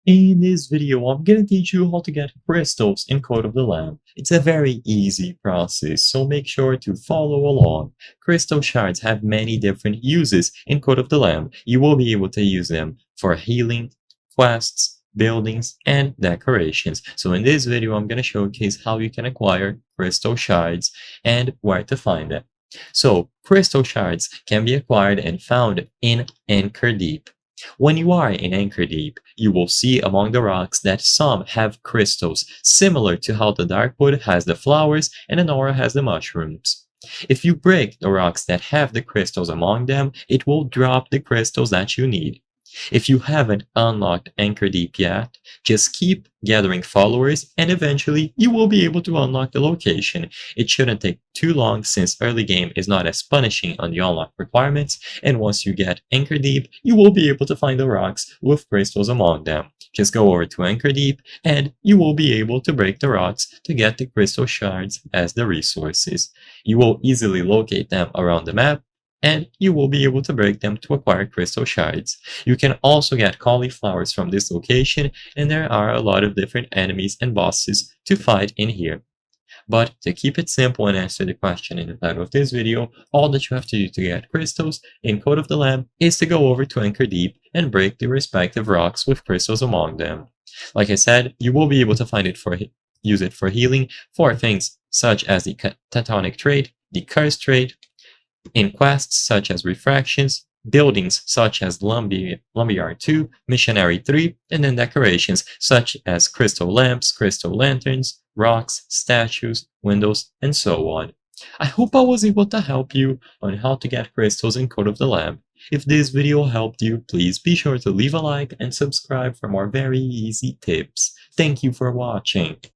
In this video, I'm gonna teach you how to get crystals in Code of the Lamb. It's a very easy process, so make sure to follow along. Crystal shards have many different uses in Code of the Lamb. You will be able to use them for healing, quests, buildings, and decorations. So in this video, I'm gonna showcase how you can acquire crystal shards and where to find them. So crystal shards can be acquired and found in Anchor Deep. When you are in Anchor Deep, you will see among the rocks that some have crystals, similar to how the Darkwood has the flowers and the Nora has the mushrooms. If you break the rocks that have the crystals among them, it will drop the crystals that you need. If you haven't unlocked Anchor Deep yet, just keep gathering followers and eventually you will be able to unlock the location. It shouldn't take too long since early game is not as punishing on the unlock requirements, and once you get Anchor Deep, you will be able to find the rocks with crystals among them. Just go over to Anchor Deep and you will be able to break the rocks to get the crystal shards as the resources. You will easily locate them around the map and you will be able to break them to acquire crystal shards. You can also get cauliflowers from this location, and there are a lot of different enemies and bosses to fight in here. But to keep it simple and answer the question in the title of this video, all that you have to do to get crystals in Code of the Lamb is to go over to Anchor Deep and break the respective rocks with crystals among them. Like I said, you will be able to find it use it for healing for things such as the Tectonic trait, the Curse trait, in quests such as Refractions, buildings such as Lumberyard 2, Missionary 3, and then decorations such as crystal lamps, crystal lanterns, rocks, statues, windows, and so on. I hope I was able to help you on how to get crystals in Code of the Lamb. If this video helped you, please be sure to leave a like and subscribe for more very easy tips. Thank you for watching.